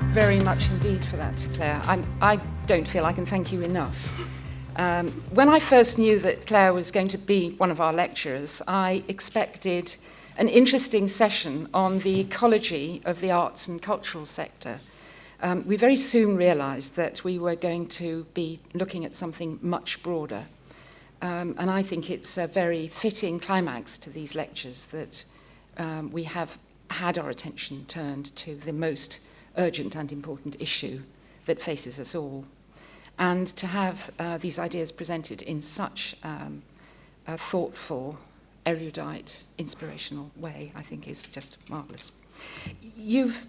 very much indeed for that, Claire. I don't feel I can thank you enough. When I first knew that Clare was going to be one of our lecturers, I expected an interesting session on the ecology of the arts and cultural sector. We very soon realised that we were going to be looking at something much broader. And I think it's a very fitting climax to these lectures that we have had our attention turned to the most urgent and important issue that faces us all. And to have these ideas presented in such a thoughtful, erudite, inspirational way, I think is just marvellous. You've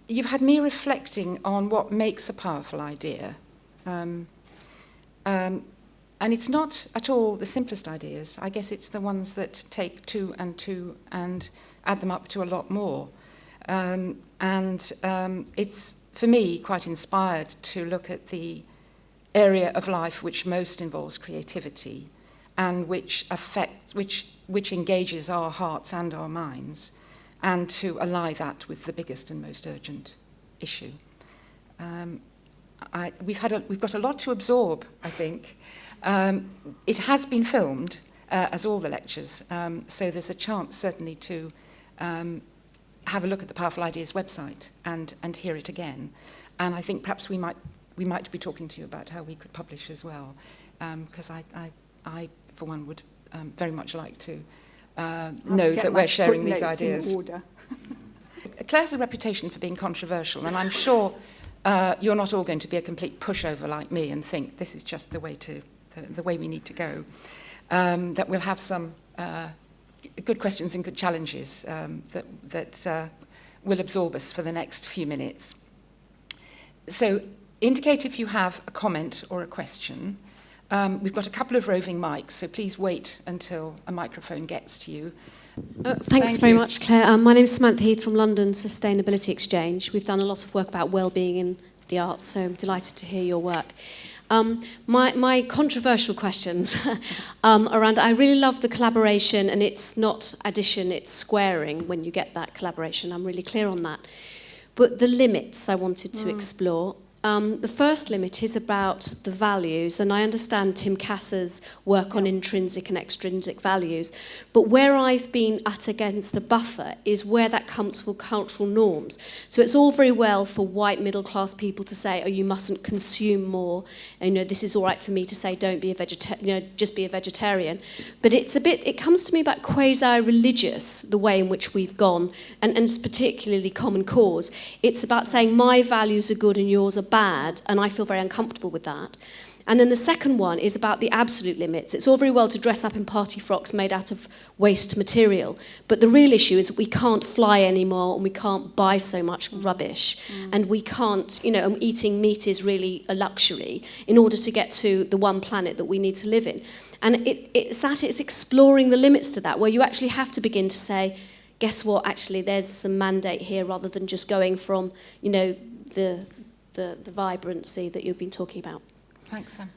had me reflecting on what makes a powerful idea. And it's not at all the simplest ideas. I guess it's the ones that take two and add them up to a lot more. It's, for me, quite inspired to look at the area of life which most involves creativity and which engages our hearts and our minds, and to ally that with the biggest and most urgent issue. We've got a lot to absorb, I think. It has been filmed, as all the lectures, so there's a chance certainly to have a look at the Powerful Ideas website and hear it again. And I think perhaps we might be talking to you about how we could publish as well, because I for one would very much like to know that we're sharing these ideas. Claire has a reputation for being controversial, and I'm sure you're not all going to be a complete pushover like me and think this is just the way we need to go. That we'll have some good questions and good challenges that will absorb us for the next few minutes. So indicate if you have a comment or a question. We've got a couple of roving mics, so please wait until a microphone gets to you. Thanks very much, Claire. My name is Samantha Heath from London Sustainability Exchange. We've done a lot of work about well-being in the arts, so I'm delighted to hear your work. My controversial questions around, I really love the collaboration, and it's not addition, it's squaring when you get that collaboration. I'm really clear on that. But the limits I wanted to explore. The first limit is about the values, and I understand Tim Cass's work on intrinsic and extrinsic values, but where I've been at against the buffer is where that comes from cultural norms. So it's all very well for white middle class people to say, oh, you mustn't consume more, and, this is all right for me to say don't be a vegetarian, just be a vegetarian. But it comes to me about quasi-religious, the way in which we've gone, and it's particularly Common Cause. It's about saying my values are good and yours are bad, and I feel very uncomfortable with that. And then the second one is about the absolute limits. It's all very well to dress up in party frocks made out of waste material, but the real issue is that we can't fly anymore, and we can't buy so much rubbish, and we can't, eating meat is really a luxury in order to get to the one planet that we need to live in. And it's exploring the limits to that, where you actually have to begin to say, guess what, actually there's some mandate here, rather than just going from, the vibrancy that you've been talking about. Thanks, Sam.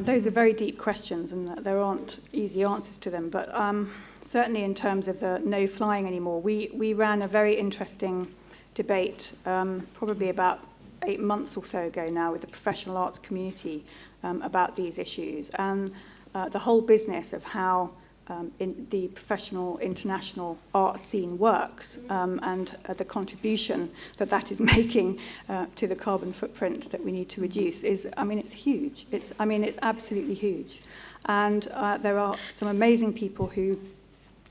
Those are very deep questions, and there aren't easy answers to them. But certainly in terms of the no flying anymore, we ran a very interesting debate probably about 8 months or so ago now with the professional arts community about these issues. And the whole business of how in the professional international art scene works and the contribution that is making to the carbon footprint that we need to reduce is, it's huge. It's absolutely huge. And there are some amazing people who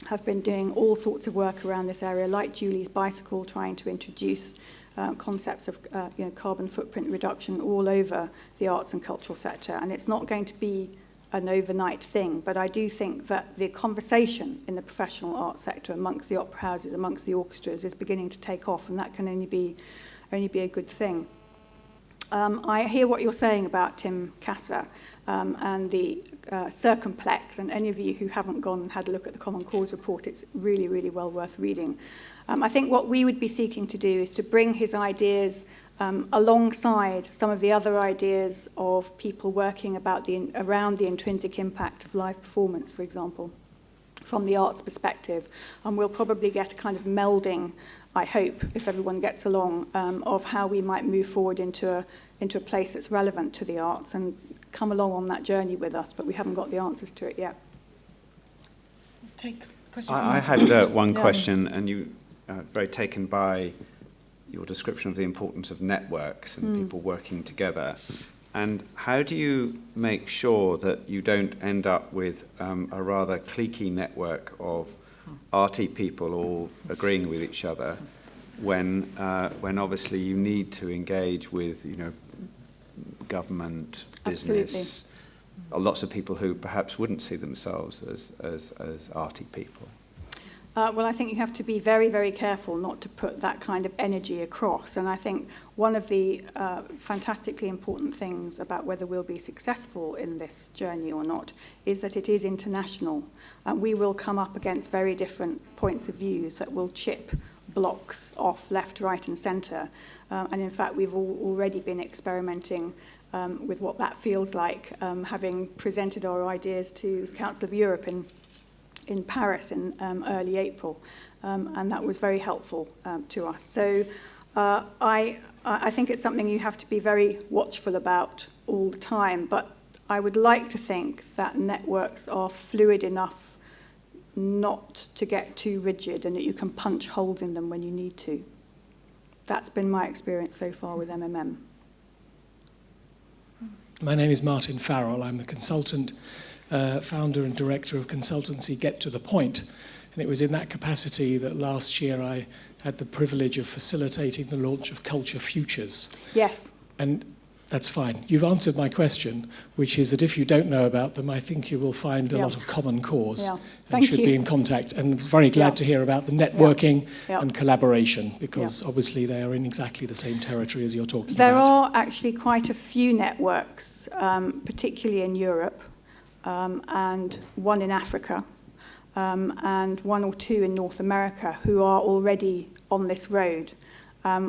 have been doing all sorts of work around this area, like Julie's Bicycle, trying to introduce concepts of carbon footprint reduction all over the arts and cultural sector. And it's not going to be an overnight thing, but I do think that the conversation in the professional arts sector amongst the opera houses, amongst the orchestras, is beginning to take off, and that can only be a good thing. I hear what you're saying about Tim Cassa and the circumplex, and any of you who haven't gone and had a look at the Common Cause report, it's really, really well worth reading. I think what we would be seeking to do is to bring his ideas alongside some of the other ideas of people working around the intrinsic impact of live performance, for example. from the arts perspective. And we'll probably get a kind of melding, I hope, if everyone gets along, of how we might move forward into a place that's relevant to the arts, and come along on that journey with us, but we haven't got the answers to it yet. Take a question. I had one question, and you very taken by your description of the importance of networks and people working together. And how do you make sure that you don't end up with a rather cliquey network of arty people all agreeing with each other when obviously you need to engage with, government, business, lots of people who perhaps wouldn't see themselves as arty people? Well, I think you have to be very, very careful not to put that kind of energy across. And I think one of the fantastically important things about whether we'll be successful in this journey or not is that it is international. And we will come up against very different points of view that will chip blocks off left, right and centre. And in fact, we've already been experimenting with what that feels like, having presented our ideas to the Council of Europe in Paris in early April, and that was very helpful to us. So I think it's something you have to be very watchful about all the time, but I would like to think that networks are fluid enough not to get too rigid and that you can punch holes in them when you need to. That's been my experience so far with MMM. My name is Martin Farrell. I'm the consultant, founder and director of consultancy Get to the Point. And it was in that capacity that last year I had the privilege of facilitating the launch of Culture Futures. Yes. And that's fine. You've answered my question, which is that if you don't know about them, I think you will find a lot of common cause and should be in contact. And very glad to hear about the networking and collaboration, because obviously they are in exactly the same territory as you're talking about. There are actually quite a few networks, particularly in Europe, and one in Africa, and one or two in North America who are already on this road.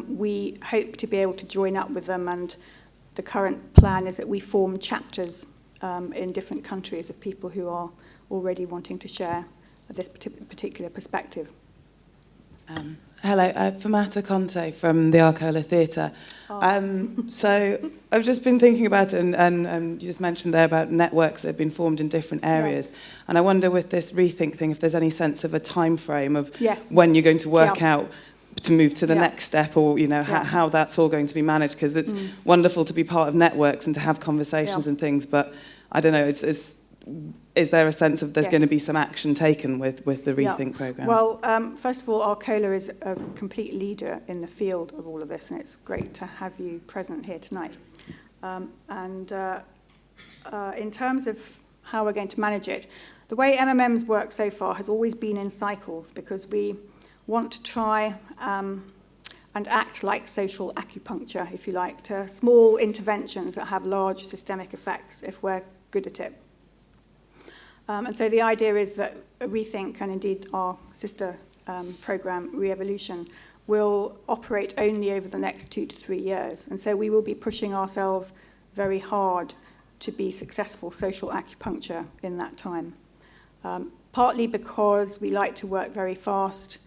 We hope to be able to join up with them, and the current plan is that we form chapters in different countries of people who are already wanting to share this particular perspective. Hello, Famata Conte from the Arcola Theatre. So I've just been thinking about it, and you just mentioned there about networks that have been formed in different areas. And I wonder with this rethink thing if there's any sense of a time frame of when you're going to work out to move to the next step, or how that's all going to be managed, because it's wonderful to be part of networks and to have conversations and things, but I don't know, is there a sense of there's going to be some action taken with the Rethink programme? Well, first of all, Arcola is a complete leader in the field of all of this, and it's great to have you present here tonight. In terms of how we're going to manage it, the way MMM's worked so far has always been in cycles, because we want to try and act like social acupuncture, if you like, to small interventions that have large systemic effects if we're good at it. And so the idea is that Rethink, and indeed our sister programme, Re-Evolution, will operate only over the next 2 to 3 years. And so we will be pushing ourselves very hard to be successful social acupuncture in that time. Partly because we like to work very fast,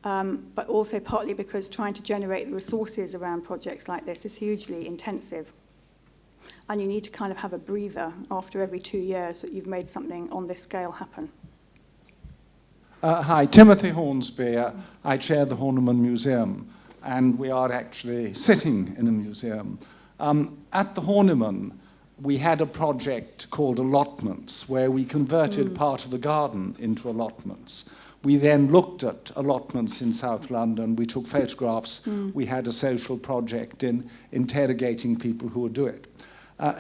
but also partly because trying to generate the resources around projects like this is hugely intensive. And you need to kind of have a breather after every 2 years that you've made something on this scale happen. Hi, Timothy Hornsby. I chair the Horniman Museum, and we are actually sitting in a museum. At the Horniman, we had a project called Allotments, where we converted part of the garden into allotments. We then looked at allotments in South London. We took photographs. We had a social project in interrogating people who would do it.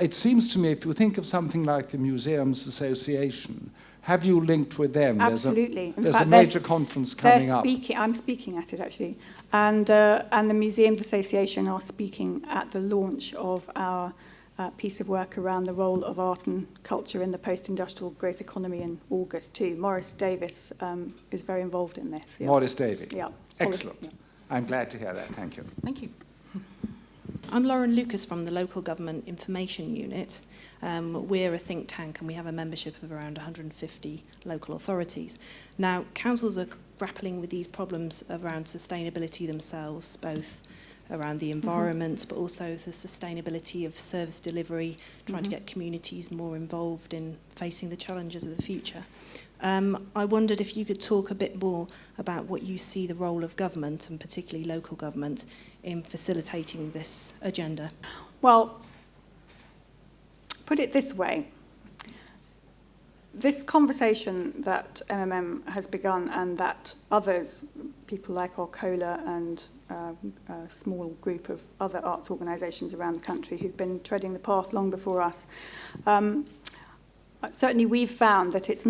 It seems to me, if you think of something like the Museums Association, have you linked with them? Absolutely. There's a major conference coming up. I'm speaking at it, actually. And the Museums Association are speaking at the launch of our piece of work around the role of art and culture in the post-industrial growth economy in August too. Morris Davis is very involved in this. Morris Davis. Yeah. Excellent. I'm glad to hear that. Thank you. Thank you. I'm Lauren Lucas from the Local Government Information Unit. We're a think tank and we have a membership of around 150 local authorities. Now, councils are grappling with these problems around sustainability themselves, both around the environment, but also the sustainability of service delivery, trying to get communities more involved in facing the challenges of the future. I wondered if you could talk a bit more about what you see the role of government, and particularly local government, in facilitating this agenda. Well, put it this way. This conversation that MMM has begun and that others, people like Arcola and a small group of other arts organisations around the country who've been treading the path long before us, certainly we've found that it's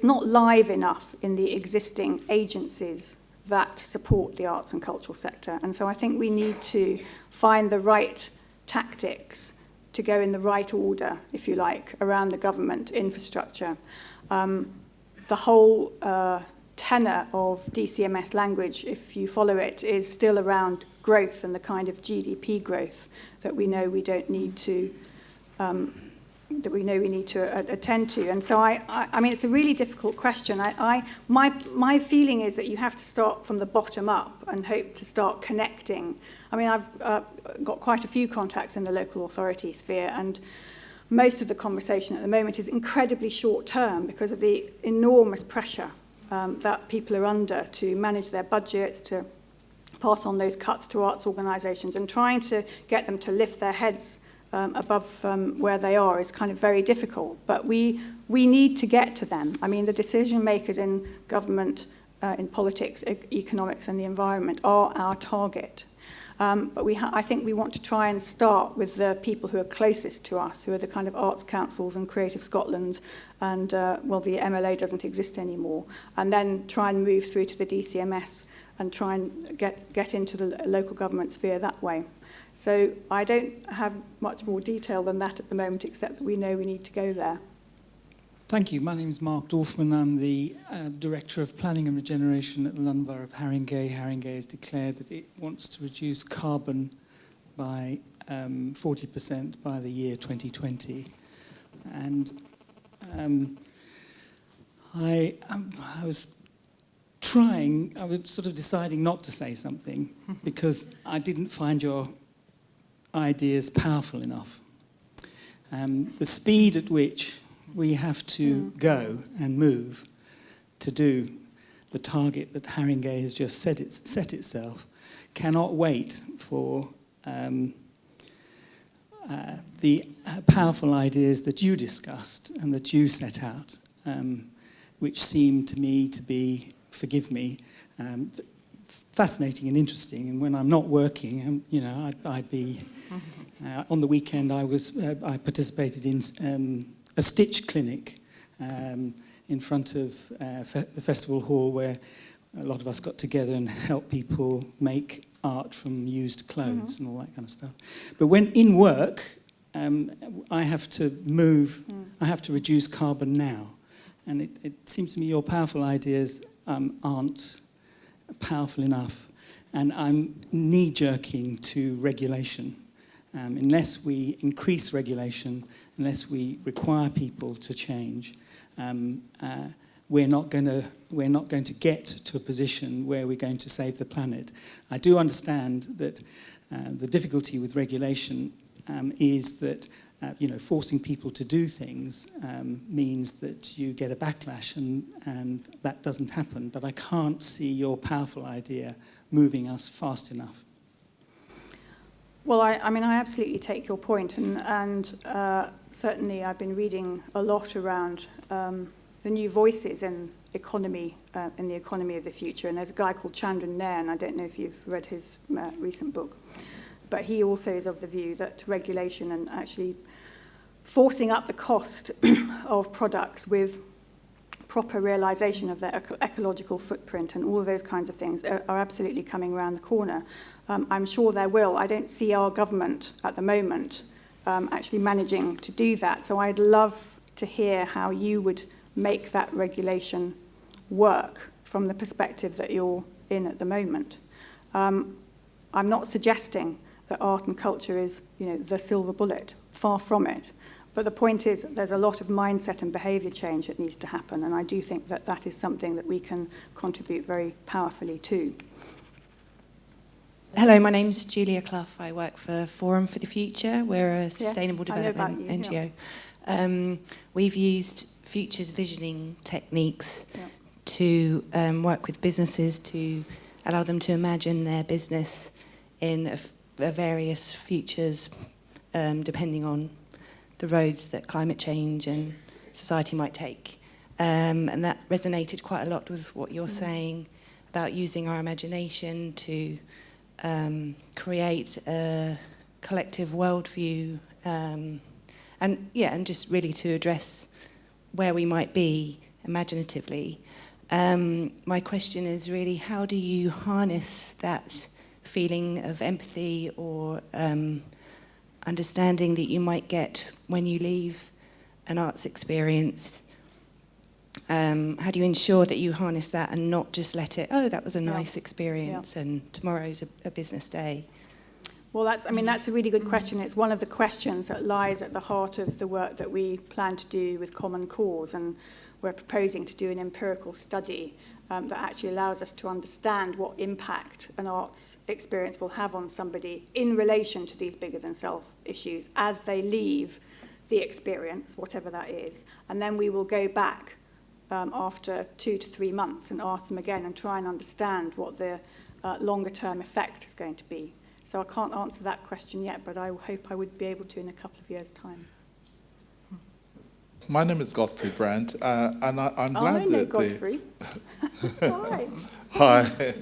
not live enough in the existing agencies that support the arts and cultural sector. And so I think we need to find the right tactics to go in the right order, if you like, around the government infrastructure. The whole tenor of DCMS language, if you follow it, is still around growth and the kind of GDP growth that we know we don't need to attend to. And so I mean, it's a really difficult question. My feeling is that you have to start from the bottom up and hope to start connecting. I mean, I've got quite a few contacts in the local authority sphere, and most of the conversation at the moment is incredibly short term because of the enormous pressure that people are under to manage their budgets, to pass on those cuts to arts organisations, and trying to get them to lift their heads above where they are is kind of very difficult. But we need to get to them. I mean, the decision makers in government, in politics, economics and the environment are our target. But I think we want to try and start with the people who are closest to us, who are the kind of arts councils and Creative Scotland, and well, the MLA doesn't exist anymore, and then try and move through to the DCMS and try and get into the local government sphere that way. So I don't have much more detail than that at the moment, except that we know we need to go there. Thank you. My name is Mark Dorfman. I'm the Director of Planning and Regeneration at the London Borough of Haringey. Haringey has declared that it wants to reduce carbon by 40% by the year 2020. And I was sort of deciding not to say something because I didn't find your ideas powerful enough. The speed at which we have to go and move to do the target that Haringey has just set itself cannot wait for the powerful ideas that you discussed and that you set out, which seem to me to be, forgive me, fascinating and interesting. And when I'm not working, I'd be on the weekend. I participated in a stitch clinic in front of the festival hall, where a lot of us got together and helped people make art from used clothes and all that kind of stuff. But when in work, I have to move, I have to reduce carbon now. And it seems to me your powerful ideas aren't powerful enough. And I'm knee-jerking to regulation. Unless we increase regulation, unless we require people to change, we're not going to get to a position where we're going to save the planet. I do understand that the difficulty with regulation is that forcing people to do things means that you get a backlash, and that doesn't happen. But I can't see your powerful idea moving us fast enough. Well, I mean, I absolutely take your point, and certainly I've been reading a lot around the new voices in the economy of the future. And there's a guy called Chandran Nair, and I don't know if you've read his recent book, but he also is of the view that regulation and actually forcing up the cost of products with proper realisation of their ecological footprint and all of those kinds of things are absolutely coming around the corner. I'm sure there will. I don't see our government at the moment actually managing to do that. So I'd love to hear how you would make that regulation work from the perspective that you're in at the moment. I'm not suggesting that art and culture is, the silver bullet. Far from it. But the point is that there's a lot of mindset and behaviour change that needs to happen, and I do think that that is something that we can contribute very powerfully to. Hello, my name's Julia Clough. I work for Forum for the Future. We're a sustainable development NGO. Yeah. We've used futures visioning techniques to work with businesses to allow them to imagine their business in various futures, depending on the roads that climate change and society might take. And that resonated quite a lot with what you're saying about using our imagination to create a collective worldview, and just really to address where we might be imaginatively. My question is really, how do you harness that feeling of empathy or understanding that you might get when you leave an arts experience? How do you ensure that you harness that and not just let it, that was a nice experience and tomorrow's a business day? Well, that's a really good question. It's one of the questions that lies at the heart of the work that we plan to do with Common Cause, and we're proposing to do an empirical study that actually allows us to understand what impact an arts experience will have on somebody in relation to these bigger-than-self issues as they leave the experience, whatever that is. And then we will go back after 2 to 3 months and ask them again and try and understand what the longer-term effect is going to be. So I can't answer that question yet, but I hope I would be able to in a couple of years' time. My name is Godfrey Brandt, and I'm glad I know Godfrey. Hi. Hi.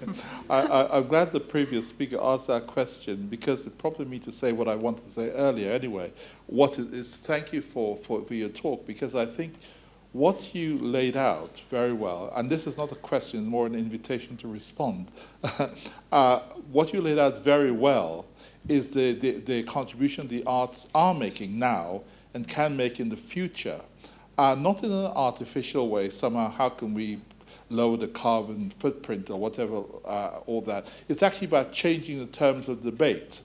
I'm glad the previous speaker asked that question, because it prompted me to say what I wanted to say earlier anyway. Thank you for your talk, because I think what you laid out very well, and this is not a question, more an invitation to respond. What you laid out very well is the contribution the arts are making now and can make in the future. Not in an artificial way, somehow how can we lower the carbon footprint or whatever, all that. It's actually about changing the terms of debate.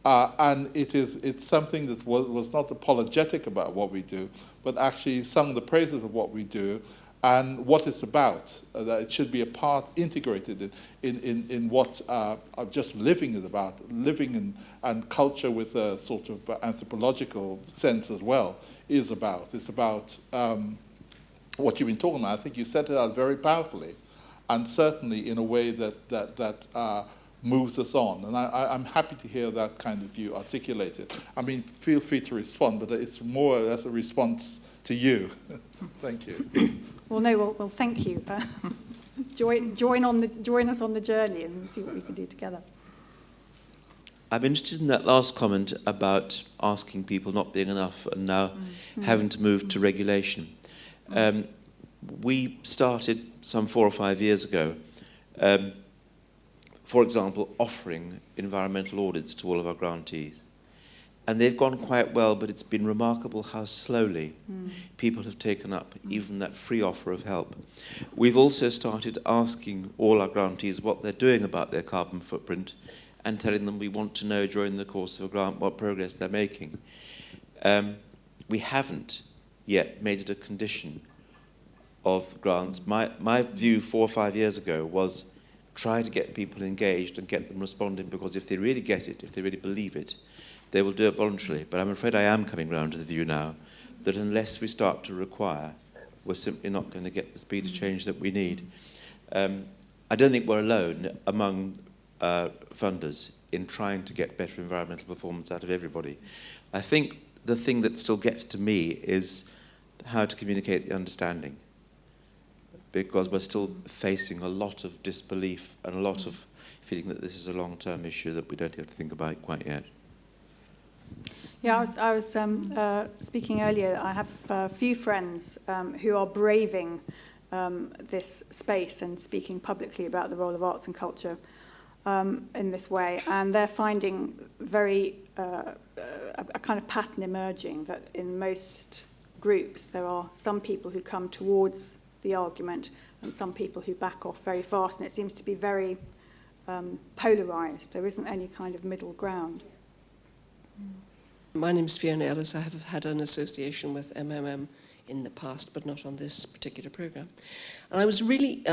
And it's something that was not apologetic about what we do, but actually sung the praises of what we do and what it's about. That it should be a part integrated in what just living is about, living and culture with a sort of anthropological sense as well is about. It's about what you've been talking about. I think you set it out very powerfully, and certainly in a way that moves us on. And I'm happy to hear that kind of view articulated. I mean, feel free to respond, but it's more as a response to you. Thank you. Well, thank you. Join us on the journey and see what we can do together. I'm interested in that last comment about asking people not being enough and now having to move to regulation. We started some 4 or 5 years ago, for example, offering environmental audits to all of our grantees. And they've gone quite well, but it's been remarkable how slowly people have taken up even that free offer of help. We've also started asking all our grantees what they're doing about their carbon footprint and telling them we want to know during the course of a grant what progress they're making. We haven't yet made it a condition of grants. My view 4 or 5 years ago was try to get people engaged and get them responding, because if they really get it, if they really believe it, they will do it voluntarily. But I'm afraid I am coming round to the view now that unless we start to require, we're simply not going to get the speed of change that we need. I don't think we're alone among funders in trying to get better environmental performance out of everybody. I think the thing that still gets to me is how to communicate the understanding, because we're still facing a lot of disbelief and a lot of feeling that this is a long-term issue that we don't have to think about quite yet. Yeah, I was speaking earlier. I have a few friends who are braving this space and speaking publicly about the role of arts and culture in this way, and they're finding a kind of pattern emerging that in most groups there are some people who come towards the argument and some people who back off very fast, and it seems to be very polarised. There isn't any kind of middle ground. My name is Fiona Ellis. I have had an association with MMM in the past, but not on this particular programme. And I was really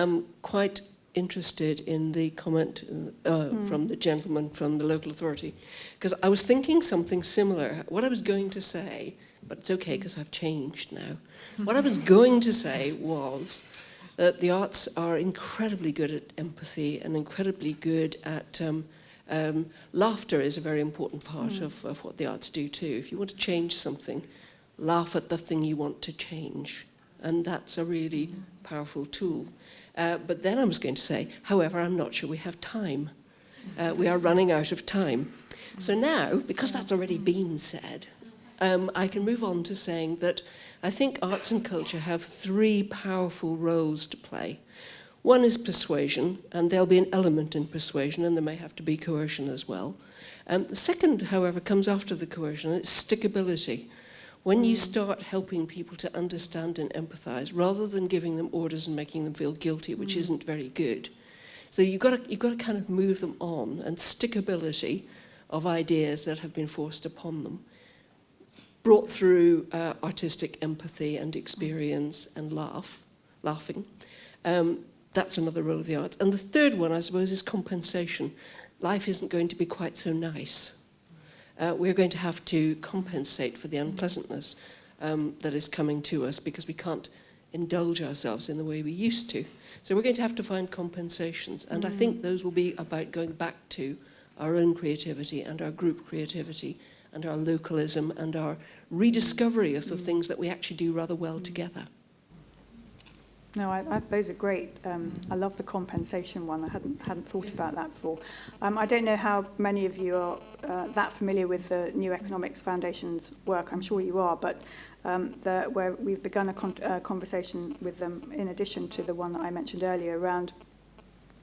quite interested in the comment from the gentleman from the local authority, because I was thinking something similar. What I was going to say, but it's okay because I've changed now. What I was going to say was that the arts are incredibly good at empathy and incredibly good at laughter is a very important part of what the arts do too. If you want to change something, laugh at the thing you want to change. And that's a really powerful tool. But then I was going to say, however, I'm not sure we have time. We are running out of time. So now, because that's already been said, I can move on to saying that I think arts and culture have three powerful roles to play. One is persuasion, and there'll be an element in persuasion, and there may have to be coercion as well. The second, however, comes after the coercion, and it's stickability. When you start helping people to understand and empathise, rather than giving them orders and making them feel guilty, which isn't very good. So you've got to kind of move them on, and stickability of ideas that have been forced upon them, brought through artistic empathy and experience and laughing. That's another role of the arts. And the third one, I suppose, is compensation. Life isn't going to be quite so nice. We're going to have to compensate for the unpleasantness that is coming to us because we can't indulge ourselves in the way we used to. So we're going to have to find compensations. And I think those will be about going back to our own creativity and our group creativity and our localism and our rediscovery of the things that we actually do rather well together. No, those are great. I love the compensation one. I hadn't thought about that before. I don't know how many of you are that familiar with the New Economics Foundation's work. I'm sure you are, but where we've begun a conversation with them in addition to the one that I mentioned earlier around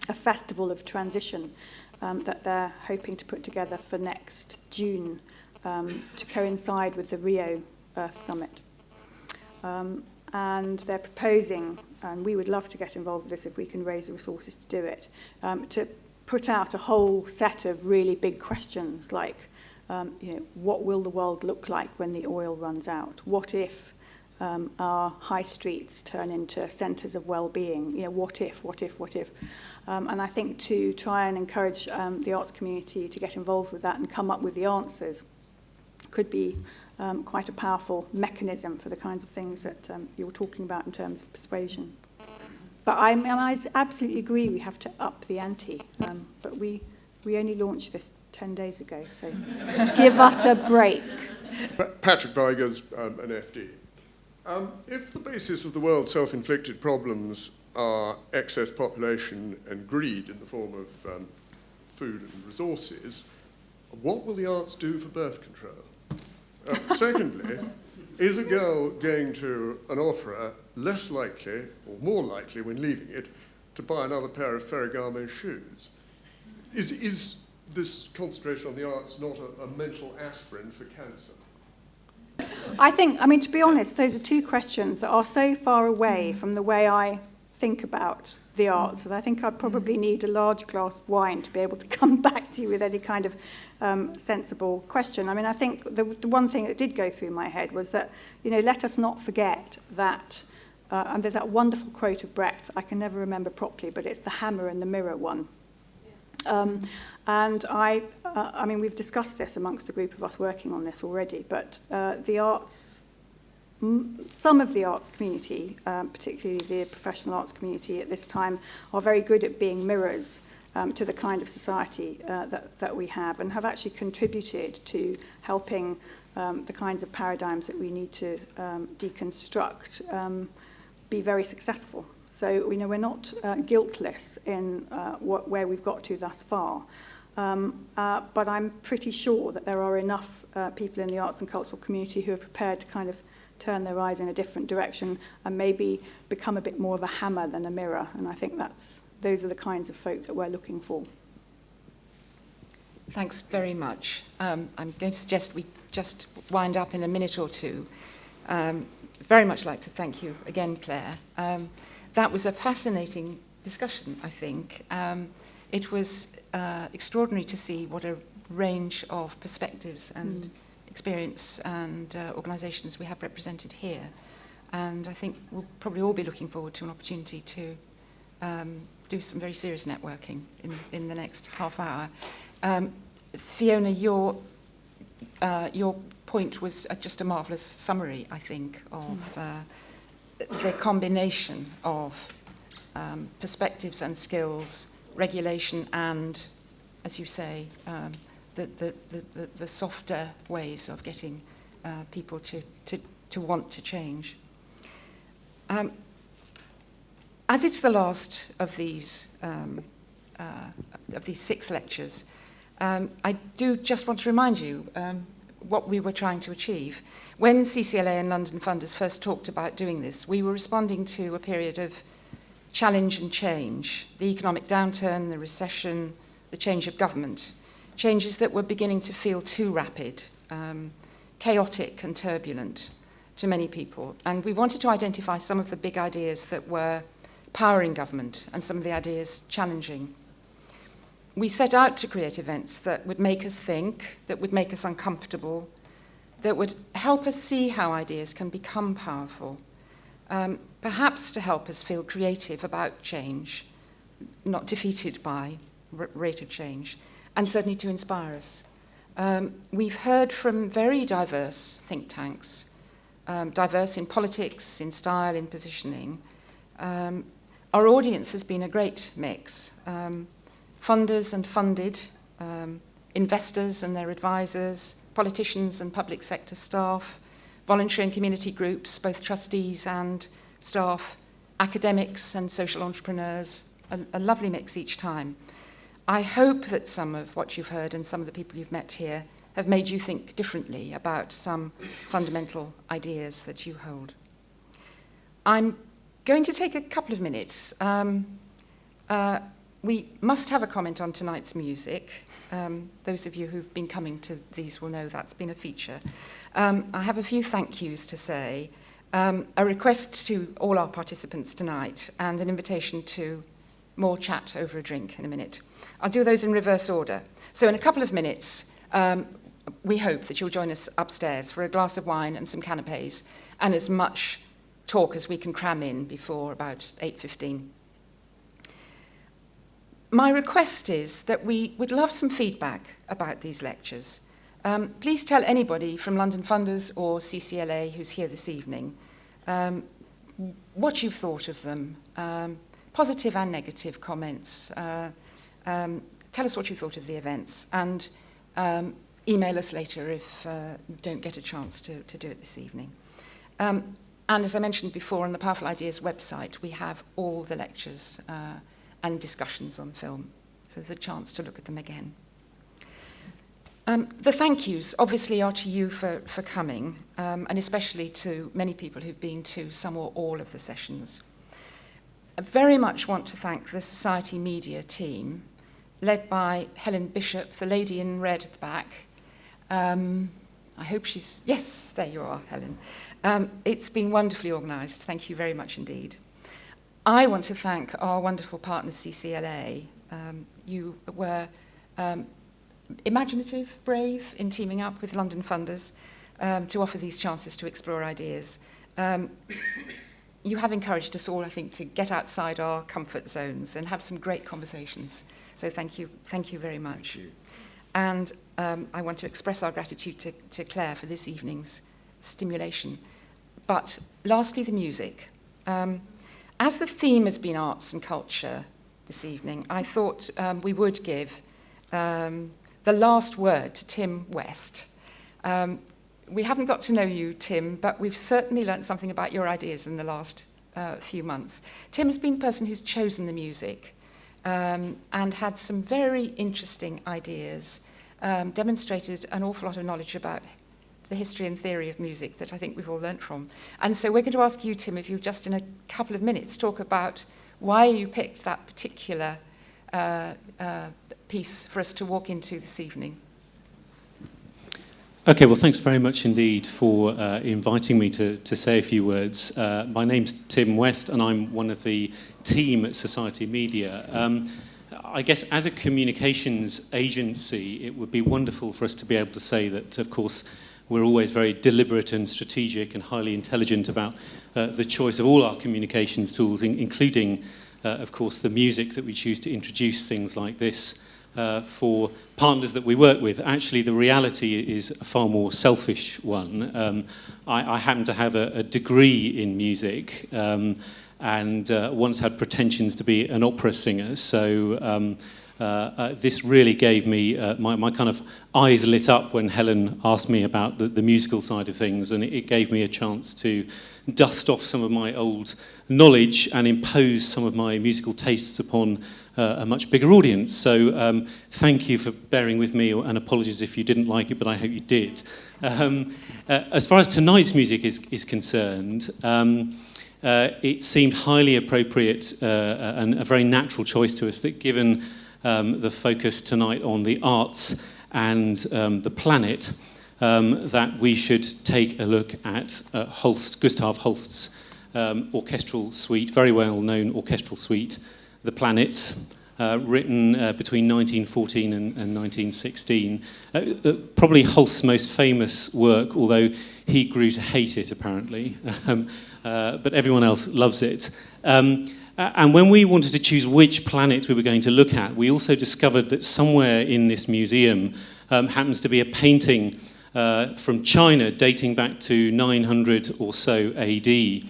a festival of transition that they're hoping to put together for next June to coincide with the Rio Earth Summit. And they're proposing, and we would love to get involved with this if we can raise the resources to do it, to put out a whole set of really big questions like, what will the world look like when the oil runs out? What if our high streets turn into centres of well-being? What if? And I think to try and encourage the arts community to get involved with that and come up with the answers could be quite a powerful mechanism for the kinds of things that you were talking about in terms of persuasion. But I absolutely agree we have to up the ante. But we only launched this 10 days ago, so give us a break. Patrick Vigers, an FD. If the basis of the world's self-inflicted problems are excess population and greed in the form of food and resources, what will the arts do for birth control? Secondly, is a girl going to an opera less likely, or more likely when leaving it, to buy another pair of Ferragamo shoes? Is this concentration on the arts not a mental aspirin for cancer? I mean, to be honest, those are two questions that are so far away from the way I think about the arts, and I think I probably need a large glass of wine to be able to come back to you with any kind of sensible question. I mean, I think the one thing that did go through my head was that, let us not forget that, and there's that wonderful quote of Brecht I can never remember properly, but it's the hammer and the mirror one. And I mean, we've discussed this amongst the group of us working on this already, but the arts, some of the arts community, particularly the professional arts community at this time, are very good at being mirrors to the kind of society that we have, and have actually contributed to helping the kinds of paradigms that we need to deconstruct be very successful. So we're not guiltless in where we've got to thus far. But I'm pretty sure that there are enough people in the arts and cultural community who are prepared to kind of turn their eyes in a different direction and maybe become a bit more of a hammer than a mirror. And I think those are the kinds of folk that we're looking for. Thanks very much. I'm going to suggest we just wind up in a minute or two. Very much like to thank you again, Clare. That was a fascinating discussion, I think. it was extraordinary to see what a range of perspectives and experience and organisations we have represented here. And I think we'll probably all be looking forward to an opportunity to do some very serious networking in the next half hour. Fiona, your point was just a marvellous summary, I think, of the combination of perspectives and skills, regulation, and, as you say, the softer ways of getting people to want to change. As it's the last of these 6 lectures, I do just want to remind you what we were trying to achieve. When CCLA and London Funders first talked about doing this, we were responding to a period of challenge and change, the economic downturn, the recession, the change of government, changes that were beginning to feel too rapid, chaotic and turbulent to many people. And we wanted to identify some of the big ideas that were powering government and some of the ideas challenging. We set out to create events that would make us think, that would make us uncomfortable, that would help us see how ideas can become powerful, perhaps to help us feel creative about change, not defeated by rate of change, and certainly to inspire us. We've heard from very diverse think tanks, diverse in politics, in style, in positioning. Our audience has been a great mix. Funders and funded, investors and their advisors, politicians and public sector staff, voluntary and community groups, both trustees and staff, academics and social entrepreneurs, a lovely mix each time. I hope that some of what you've heard and some of the people you've met here have made you think differently about some fundamental ideas that you hold. I'm going to take a couple of minutes. We must have a comment on tonight's music. Those of you who've been coming to these will know that's been a feature. I have a few thank yous to say, a request to all our participants tonight, and an invitation to more chat over a drink in a minute. I'll do those in reverse order. So in a couple of minutes, we hope that you'll join us upstairs for a glass of wine and some canapes, and as much talk as we can cram in before about 8:15. My request is that we would love some feedback about these lectures. Please tell anybody from London Funders or CCLA who's here this evening what you've thought of them, positive and negative comments. Tell us what you thought of the events, and email us later if you don't get a chance to do it this evening. And as I mentioned before, on the Powerful Ideas website, we have all the lectures and discussions on film. So there's a chance to look at them again. The thank yous obviously are to you for coming, and especially to many people who've been to some or all of the sessions. I very much want to thank the Society Media team, led by Helen Bishop, the lady in red at the back. I hope she's... Yes, there you are, Helen. It's been wonderfully organised. Thank you very much indeed. I want to thank our wonderful partners, CCLA. You were imaginative, brave in teaming up with London Funders to offer these chances to explore ideas. You have encouraged us all, I think, to get outside our comfort zones and have some great conversations. So thank you very much. Thank you. And I want to express our gratitude to Clare for this evening's stimulation. But lastly, the music. As the theme has been arts and culture this evening, I thought we would give the last word to Tim West. We haven't got to know you, Tim, but we've certainly learnt something about your ideas in the last few months. Tim has been the person who's chosen the music and had some very interesting ideas, demonstrated an awful lot of knowledge about the history and theory of music that I think we've all learnt from. And so we're going to ask you, Tim, if you just in a couple of minutes talk about why you picked that particular piece for us to walk into this evening. Okay, well, thanks very much indeed for inviting me to say a few words. My name's Tim West, and I'm one of the team at Society Media. I guess as a communications agency, it would be wonderful for us to be able to say that, of course, we're always very deliberate and strategic and highly intelligent about the choice of all our communications tools, including, of course, the music that we choose to introduce things like this for partners that we work with. Actually, the reality is a far more selfish one. I happen to have a degree in music, and once had pretensions to be an opera singer, so this really gave me my kind of eyes lit up when Helen asked me about the musical side of things, and it gave me a chance to dust off some of my old knowledge and impose some of my musical tastes upon a much bigger audience. So thank you for bearing with me, and apologies if you didn't like it, but I hope you did. As far as tonight's music is concerned, it seemed highly appropriate and a very natural choice to us that given the focus tonight on the arts and the planet, that we should take a look at Gustav Holst's orchestral suite, very well-known orchestral suite, The Planets, written between 1914 and 1916. Probably Holst's most famous work, although he grew to hate it, apparently. But everyone else loves it. And when we wanted to choose which planet we were going to look at, we also discovered that somewhere in this museum happens to be a painting from China dating back to 900 or so AD,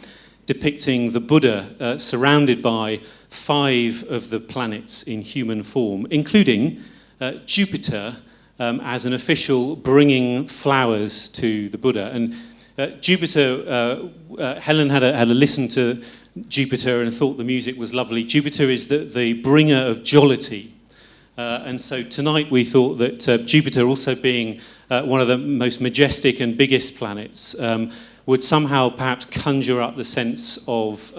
depicting the Buddha surrounded by 5 of the planets in human form, including Jupiter as an official bringing flowers to the Buddha. And Jupiter, Helen had a listen to Jupiter and thought the music was lovely. Jupiter is the bringer of jollity. And so tonight we thought that Jupiter, also being one of the most majestic and biggest planets, would somehow perhaps conjure up the sense of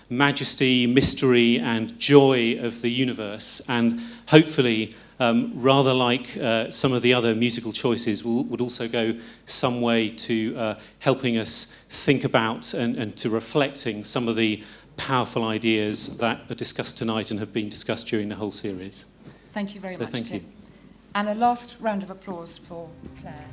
majesty, mystery, and joy of the universe. And hopefully, rather like some of the other musical choices, would also go some way to helping us think about and to reflecting some of the powerful ideas that are discussed tonight and have been discussed during the whole series. Thank you very much, thank Tim. you. And a last round of applause for Clare.